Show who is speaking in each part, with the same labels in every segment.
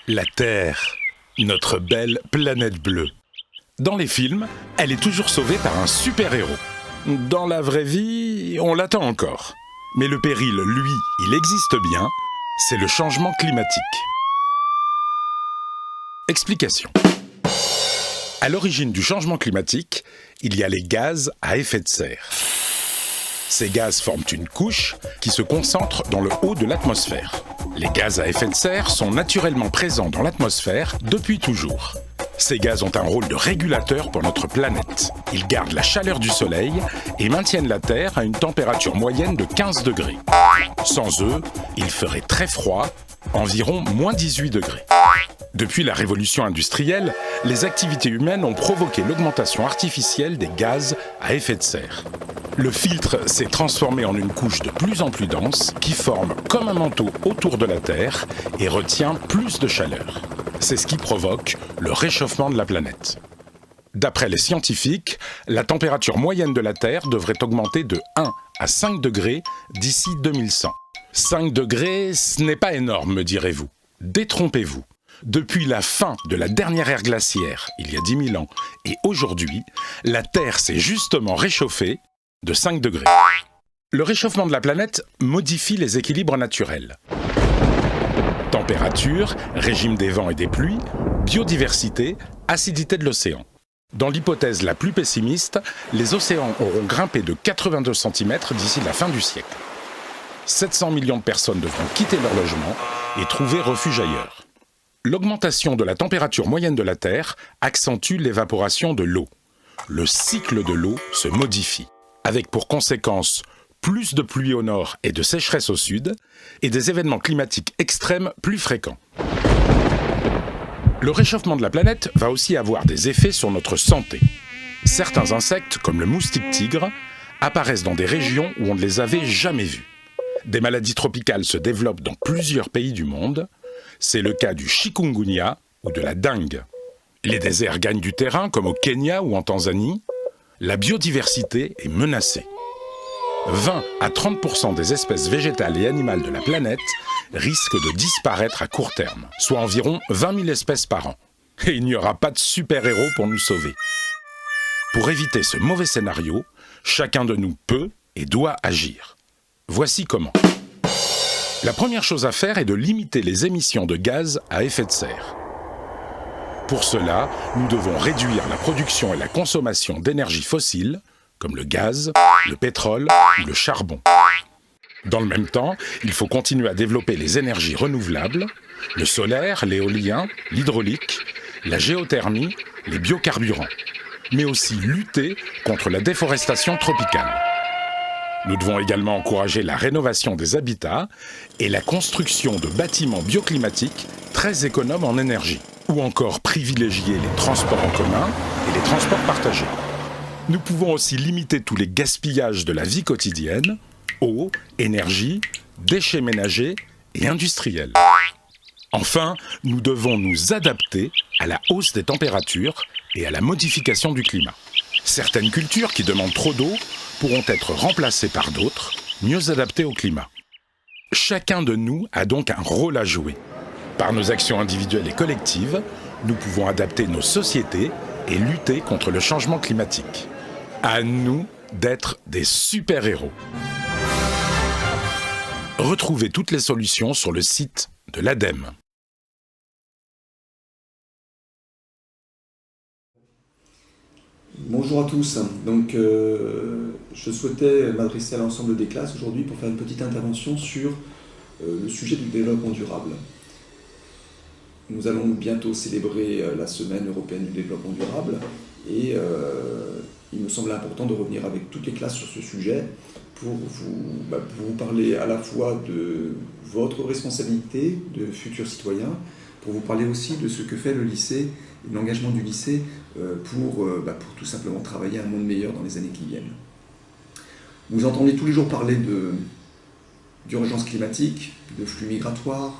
Speaker 1: La Terre, notre belle planète bleue. Dans les films, elle est toujours sauvée par un super-héros. Dans la vraie vie, on l'attend encore. Mais le péril, lui, il existe bien, c'est le changement climatique. Explication. À l'origine du changement climatique, il y a les gaz à effet de serre. Ces gaz forment une couche qui se concentre dans le haut de l'atmosphère. Les gaz à effet de serre sont naturellement présents dans l'atmosphère depuis toujours. Ces gaz ont un rôle de régulateur pour notre planète. Ils gardent la chaleur du soleil et maintiennent la Terre à une température moyenne de 15 degrés. Sans eux, il ferait très froid, environ moins 18 degrés. Depuis la révolution industrielle, les activités humaines ont provoqué l'augmentation artificielle des gaz à effet de serre. Le filtre s'est transformé en une couche de plus en plus dense qui forme comme un manteau autour de la Terre et retient plus de chaleur. C'est ce qui provoque le réchauffement de la planète. D'après les scientifiques, la température moyenne de la Terre devrait augmenter de 1 à 5 degrés d'ici 2100. 5 degrés, ce n'est pas énorme, me direz-vous. Détrompez-vous. Depuis la fin de la dernière ère glaciaire, il y a 10 000 ans, et aujourd'hui, la Terre s'est justement réchauffée de 5 degrés. Le réchauffement de la planète modifie les équilibres naturels. Température, régime des vents et des pluies, biodiversité, acidité de l'océan. Dans l'hypothèse la plus pessimiste, les océans auront grimpé de 82 cm d'ici la fin du siècle. 700 millions de personnes devront quitter leur logement et trouver refuge ailleurs. L'augmentation de la température moyenne de la Terre accentue l'évaporation de l'eau. Le cycle de l'eau se modifie, avec pour conséquence plus de pluie au nord et de sécheresse au sud, et des événements climatiques extrêmes plus fréquents. Le réchauffement de la planète va aussi avoir des effets sur notre santé. Certains insectes, comme le moustique tigre, apparaissent dans des régions où on ne les avait jamais vus. Des maladies tropicales se développent dans plusieurs pays du monde. C'est le cas du chikungunya ou de la dengue. Les déserts gagnent du terrain, comme au Kenya ou en Tanzanie. La biodiversité est menacée. 20 à 30% des espèces végétales et animales de la planète risquent de disparaître à court terme, soit environ 20 000 espèces par an. Et il n'y aura pas de super-héros pour nous sauver. Pour éviter ce mauvais scénario, chacun de nous peut et doit agir. Voici comment. La première chose à faire est de limiter les émissions de gaz à effet de serre. Pour cela, nous devons réduire la production et la consommation d'énergie fossile, comme le gaz, le pétrole ou le charbon. Dans le même temps, il faut continuer à développer les énergies renouvelables, le solaire, l'éolien, l'hydraulique, la géothermie, les biocarburants, mais aussi lutter contre la déforestation tropicale. Nous devons également encourager la rénovation des habitats et la construction de bâtiments bioclimatiques très économes en énergie, ou encore privilégier les transports en commun et les transports partagés. Nous pouvons aussi limiter tous les gaspillages de la vie quotidienne, eau, énergie, déchets ménagers et industriels. Enfin, nous devons nous adapter à la hausse des températures et à la modification du climat. Certaines cultures qui demandent trop d'eau pourront être remplacées par d'autres, mieux adaptées au climat. Chacun de nous a donc un rôle à jouer. Par nos actions individuelles et collectives, nous pouvons adapter nos sociétés et lutter contre le changement climatique. À nous d'être des super-héros. Retrouvez toutes les solutions sur le site de l'ADEME.
Speaker 2: Bonjour à tous. Donc, je souhaitais m'adresser à l'ensemble des classes aujourd'hui pour faire une petite intervention sur le sujet du développement durable. Nous allons bientôt célébrer la Semaine européenne du développement durable et il me semble important de revenir avec toutes les classes sur ce sujet pour vous parler à la fois de votre responsabilité de futurs citoyens, pour vous parler aussi de ce que fait le lycée et de l'engagement du lycée pour tout simplement travailler un monde meilleur dans les années qui viennent. Vous entendez tous les jours parler d'urgence climatique, de flux migratoires,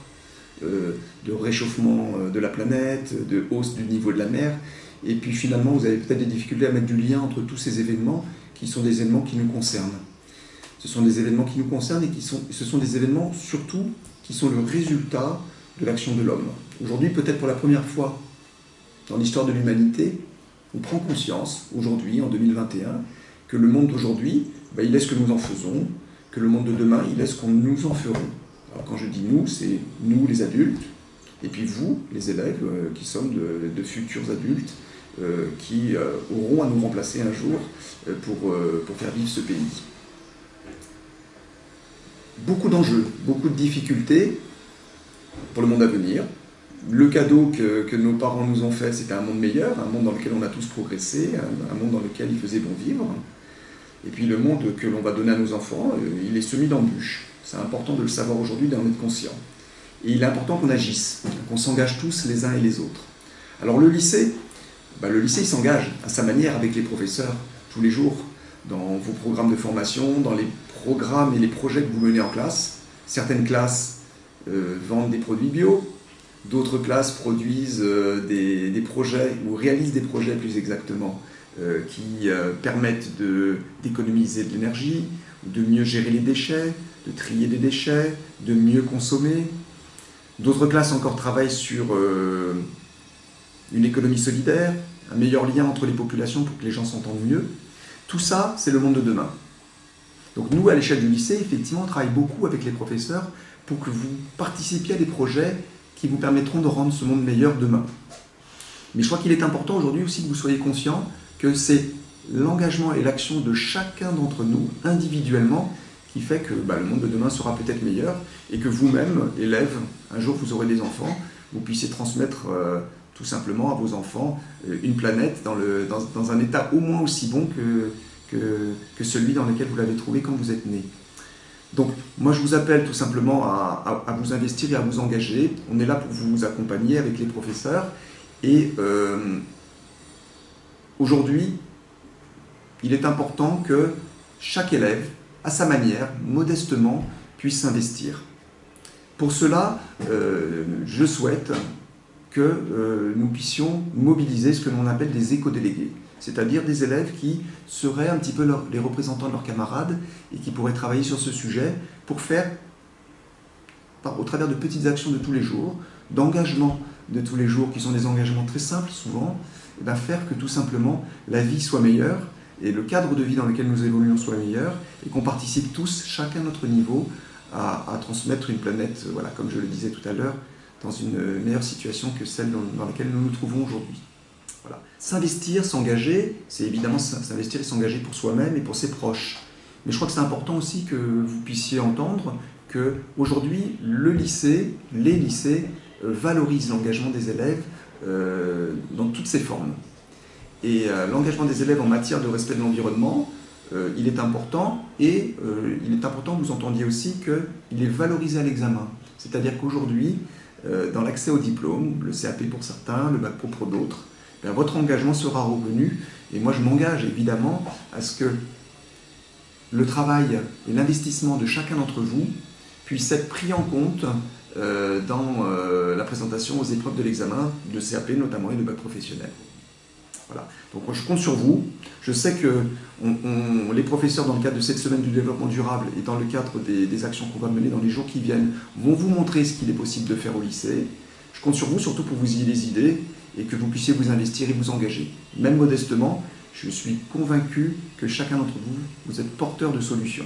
Speaker 2: de réchauffement de la planète, de hausse du niveau de la mer, et puis finalement vous avez peut-être des difficultés à mettre du lien entre tous ces événements qui sont des événements qui nous concernent. Ce sont des événements qui nous concernent et ce sont des événements surtout qui sont le résultat de l'action de l'homme. Aujourd'hui, peut-être pour la première fois dans l'histoire de l'humanité, on prend conscience, aujourd'hui, en 2021, que le monde d'aujourd'hui, il est ce que nous en faisons, que le monde de demain, il est ce que nous en ferons. Alors quand je dis nous, c'est nous les adultes, et puis vous, les élèves, qui sommes de futurs adultes, qui auront à nous remplacer un jour pour faire vivre ce pays. Beaucoup d'enjeux, beaucoup de difficultés pour le monde à venir. Le cadeau que nos parents nous ont fait, c'était un monde meilleur, un monde dans lequel on a tous progressé, un monde dans lequel il faisait bon vivre. Et puis le monde que l'on va donner à nos enfants, il est semé d'embûches. C'est important de le savoir aujourd'hui, d'en être conscient. Et il est important qu'on agisse, qu'on s'engage tous les uns et les autres. Alors le lycée il s'engage à sa manière avec les professeurs tous les jours, dans vos programmes de formation, dans les programmes et les projets que vous menez en classe. Certaines classes vendent des produits bio, d'autres classes produisent des projets, ou réalisent des projets plus exactement, qui permettent d'économiser de l'énergie, de mieux gérer les déchets, de trier des déchets, de mieux consommer. D'autres classes encore travaillent sur une économie solidaire, un meilleur lien entre les populations pour que les gens s'entendent mieux. Tout ça, c'est le monde de demain. Donc nous, à l'échelle du lycée, effectivement, on travaille beaucoup avec les professeurs pour que vous participiez à des projets qui vous permettront de rendre ce monde meilleur demain. Mais je crois qu'il est important aujourd'hui aussi que vous soyez conscients que c'est l'engagement et l'action de chacun d'entre nous, individuellement, qui fait que le monde de demain sera peut-être meilleur et que vous-même, élèves, un jour vous aurez des enfants, vous puissiez transmettre tout simplement à vos enfants une planète dans un état au moins aussi bon que celui dans lequel vous l'avez trouvé quand vous êtes né. Donc moi je vous appelle tout simplement à vous investir et à vous engager. On est là pour vous accompagner avec les professeurs et aujourd'hui il est important que chaque élève, à sa manière, modestement, puisse s'investir. Pour cela, je souhaite que nous puissions mobiliser ce que l'on appelle des éco-délégués, c'est-à-dire des élèves qui seraient un petit peu les représentants de leurs camarades et qui pourraient travailler sur ce sujet pour faire, au travers de petites actions de tous les jours, d'engagements de tous les jours, qui sont des engagements très simples souvent, faire que tout simplement la vie soit meilleure et le cadre de vie dans lequel nous évoluons soit meilleur et qu'on participe tous, chacun à notre niveau, à transmettre une planète, comme je le disais tout à l'heure, dans une meilleure situation que celle dans laquelle nous nous trouvons aujourd'hui. Voilà. S'investir, s'engager, c'est évidemment s'investir et s'engager pour soi-même et pour ses proches. Mais je crois que c'est important aussi que vous puissiez entendre qu'aujourd'hui, les lycées valorisent l'engagement des élèves dans toutes ses formes. Et l'engagement des élèves en matière de respect de l'environnement, il est important, et il est important que vous entendiez aussi qu'il est valorisé à l'examen. C'est-à-dire qu'aujourd'hui, dans l'accès au diplôme, le CAP pour certains, le bac pro pour d'autres, votre engagement sera reconnu. Et moi, je m'engage évidemment à ce que le travail et l'investissement de chacun d'entre vous puissent être pris en compte dans la présentation aux épreuves de l'examen, de CAP notamment et de bac professionnel. Voilà. Donc je compte sur vous. Je sais que les professeurs, dans le cadre de cette semaine du développement durable et dans le cadre des actions qu'on va mener dans les jours qui viennent, vont vous montrer ce qu'il est possible de faire au lycée. Je compte sur vous surtout pour vous y des idées et que vous puissiez vous investir et vous engager. Même modestement, je suis convaincu que chacun d'entre vous, vous êtes porteur de solutions.